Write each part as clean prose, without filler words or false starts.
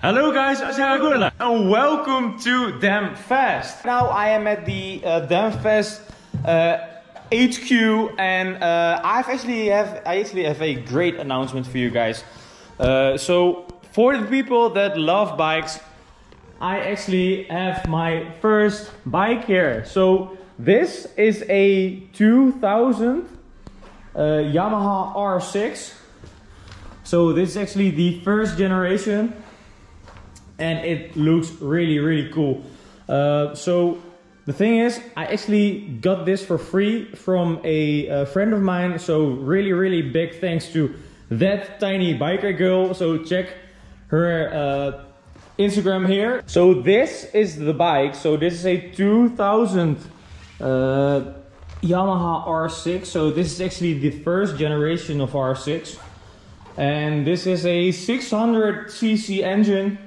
Hello guys, and welcome to Damn Fast. Now I am at the Damn Fast HQ, and I actually have a great announcement for you guys. So for the people that love bikes, I actually have my first bike here. So this is a 2000 Yamaha R6. So this is actually the first generation, and it looks really cool. So the thing is, I actually got this for free from a friend of mine. So really big thanks to that tiny biker girl. So check her Instagram here. So this is the bike. So this is a 2000 Yamaha R6. So this is actually the first generation of R6, and this is a 600cc engine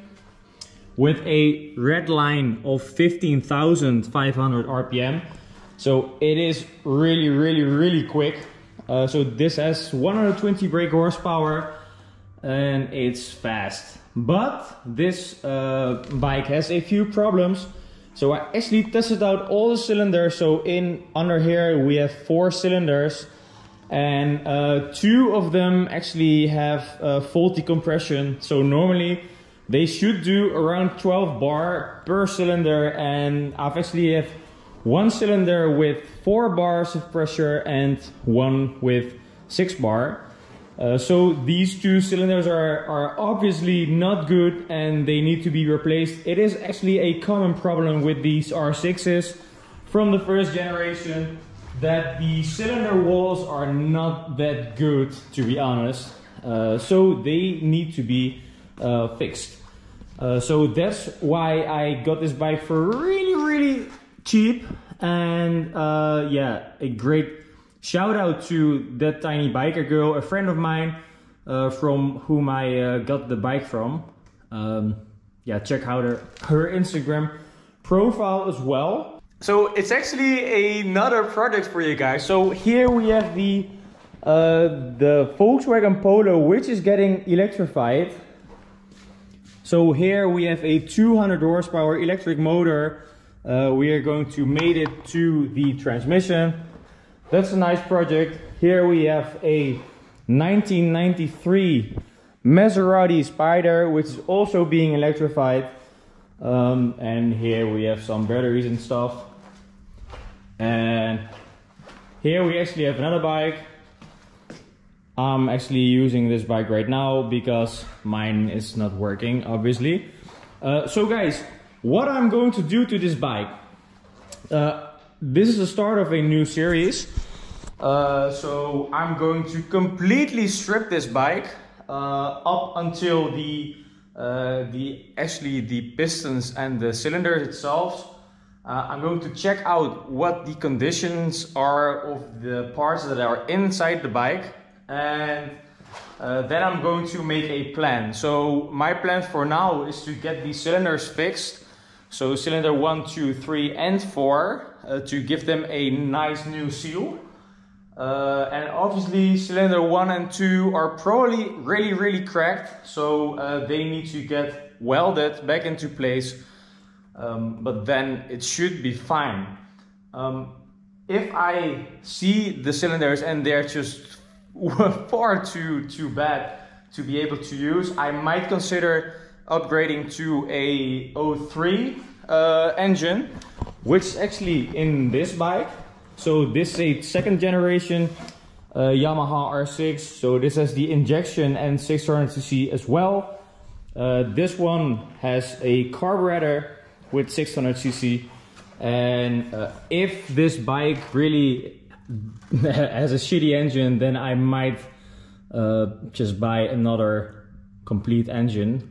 with a red line of 15,500 RPM. So it is really quick. So this has 120 brake horsepower and it's fast. But this bike has a few problems. So I actually tested out all the cylinders. So under here we have 4 cylinders, and 2 of them actually have faulty compression. So normally they should do around 12 bar per cylinder, and I've actually have 1 cylinder with 4 bars of pressure and 1 with 6 bar. So these 2 cylinders are obviously not good and they need to be replaced. It is actually a common problem with these R6s from the first generation, that the cylinder walls are not that good, to be honest. So they need to be fixed. So that's why I got this bike for really cheap. And yeah, a great shout out to that tiny biker girl, a friend of mine, from whom I got the bike from. Yeah, check out her Instagram profile as well. So it's actually another project for you guys. So here we have the Volkswagen Polo, which is getting electrified. So here we have a 200 horsepower electric motor. We are going to mate it to the transmission. That's a nice project. Here we have a 1993 Maserati Spider, which is also being electrified. And here we have some batteries and stuff. And here we actually have another bike. I'm actually using this bike right now because mine is not working, obviously. So guys, what I'm going to do to this bike, this is the start of a new series. So I'm going to completely strip this bike up until the pistons and the cylinders itself. I'm going to check out what the conditions are of the parts that are inside the bike, and then I'm going to make a plan. So my plan for now is to get the cylinders fixed. So cylinder 1, 2, 3 and 4 to give them a nice new seal. And obviously cylinder 1 and 2 are probably really cracked, so they need to get welded back into place, but then it should be fine. If I see the cylinders and they're just far too bad to be able to use, I might consider upgrading to a 03 engine, which is actually in this bike. So this is a 2nd generation Yamaha R6. So this has the injection and 600cc as well. This one has a carburetor with 600cc. And if this bike really has a shitty engine, then I might just buy another complete engine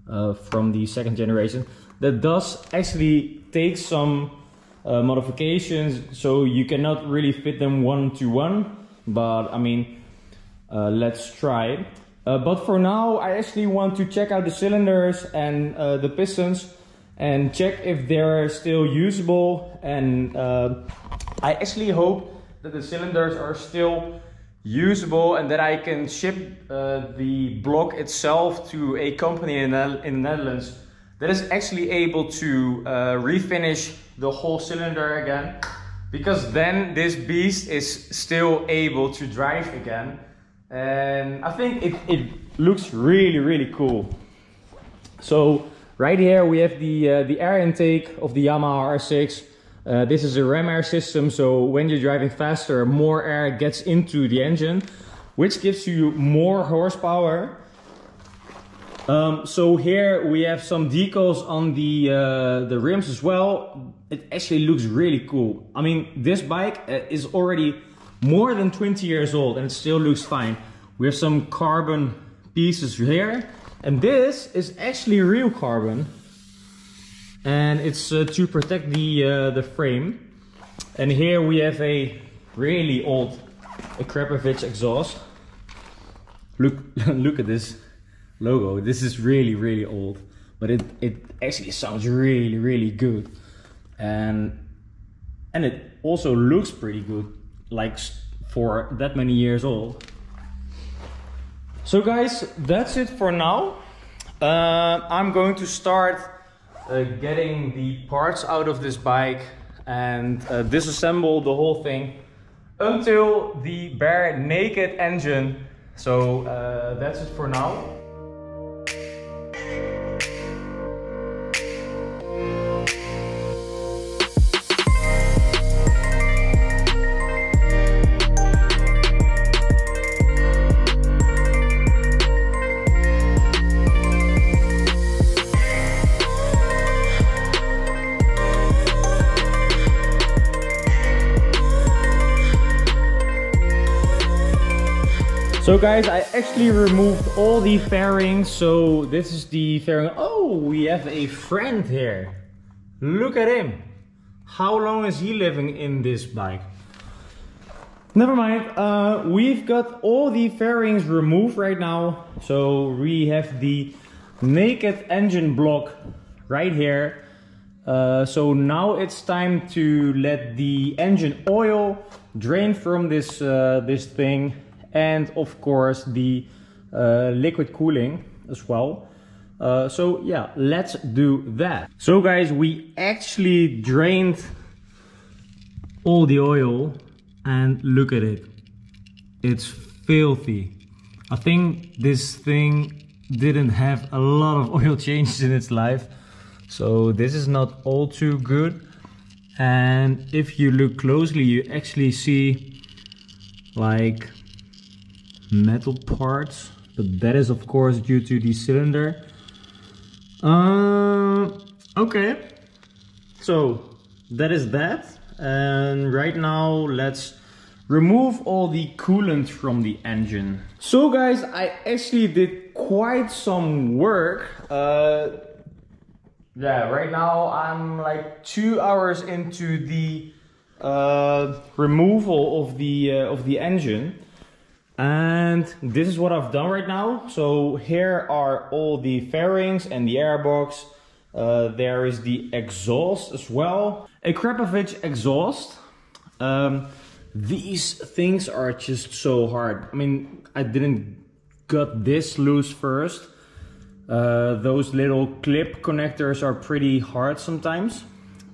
from the 2nd generation. That does actually take some modifications, so you cannot really fit them 1-to-1, but I mean, let's try. But for now I actually want to check out the cylinders and the pistons and check if they're still usable, and I actually hope that the cylinders are still usable, and that I can ship the block itself to a company in the Netherlands that is actually able to refinish the whole cylinder again, because then this beast is still able to drive again. And I think it looks really cool. So right here we have the air intake of the Yamaha R6. This is a ram air system, so when you're driving faster, more air gets into the engine, which gives you more horsepower. So here we have some decals on the rims as well. It actually looks really cool. I mean, this bike is already more than 20 years old and it still looks fine. We have some carbon pieces here, and this is actually real carbon, and it's to protect the frame. And here we have a really old Krapovich exhaust. Look at this logo. This is really old, but it actually sounds really good, and it also looks pretty good, like for that many years old. So guys, that's it for now. I'm going to start getting the parts out of this bike and disassemble the whole thing until the bare naked engine. So that's it for now. So guys, I actually removed all the fairings. So this is the fairing. Oh, we have a friend here. Look at him. How long is he living in this bike? Never mind. We've got all the fairings removed right now. So we have the naked engine block right here. So now it's time to let the engine oil drain from this this thing. And of course the liquid cooling as well. So yeah, let's do that. So guys, we actually drained all the oil, and look at it. It's filthy. I think this thing didn't have a lot of oil changes in its life, so this is not all too good. And if you look closely, you actually see like metal parts, but that is of course due to the cylinder. Okay, so that is that, and right now let's remove all the coolant from the engine. So guys, I actually did quite some work. Yeah, right now I'm like 2 hours into the removal of the engine. And this is what I've done right now. So here are all the fairings and the airbox. There is the exhaust as well. A Krapovich exhaust. These things are just so hard. I mean, I didn't got this loose first. Those little clip connectors are pretty hard sometimes.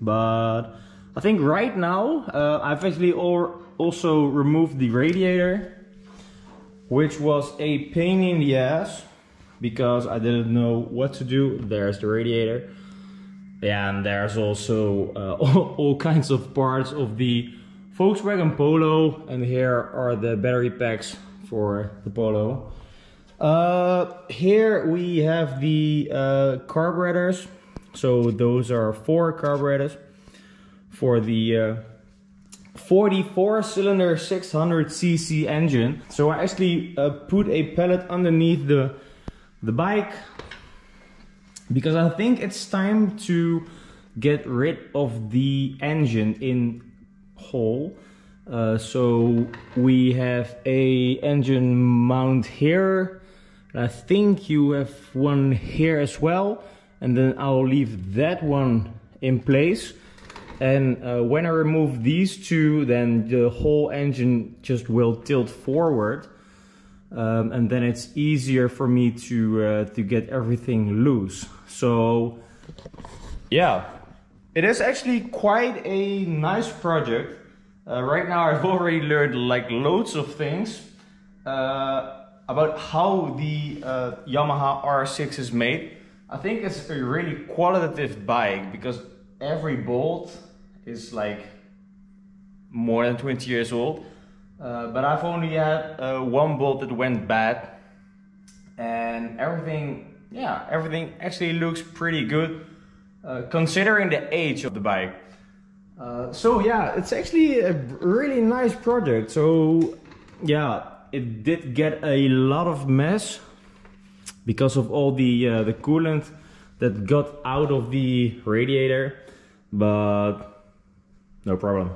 But I think right now I've actually also removed the radiator, which was a pain in the ass because I didn't know what to do. There's the radiator. Yeah, and there's also all kinds of parts of the Volkswagen Polo, and here are the battery packs for the Polo. Here we have the carburetors. So those are 4 carburetors for the 44-cylinder 600cc engine. So I actually put a pellet underneath the bike because I think it's time to get rid of the engine in whole. So we have a engine mount here. I think you have one here as well, and then I'll leave that one in place. and when I remove these two, then the whole engine just will tilt forward, and then it's easier for me to get everything loose. So yeah, it is actually quite a nice project. Right now I've already learned like loads of things about how the Yamaha R6 is made. I think it's a really qualitative bike because every bolt is like more than 20 years old. But I've only had one bolt that went bad, and everything actually looks pretty good considering the age of the bike. So yeah, it's actually a really nice project. So yeah, it did get a lot of mess because of all the coolant that got out of the radiator, but no problem.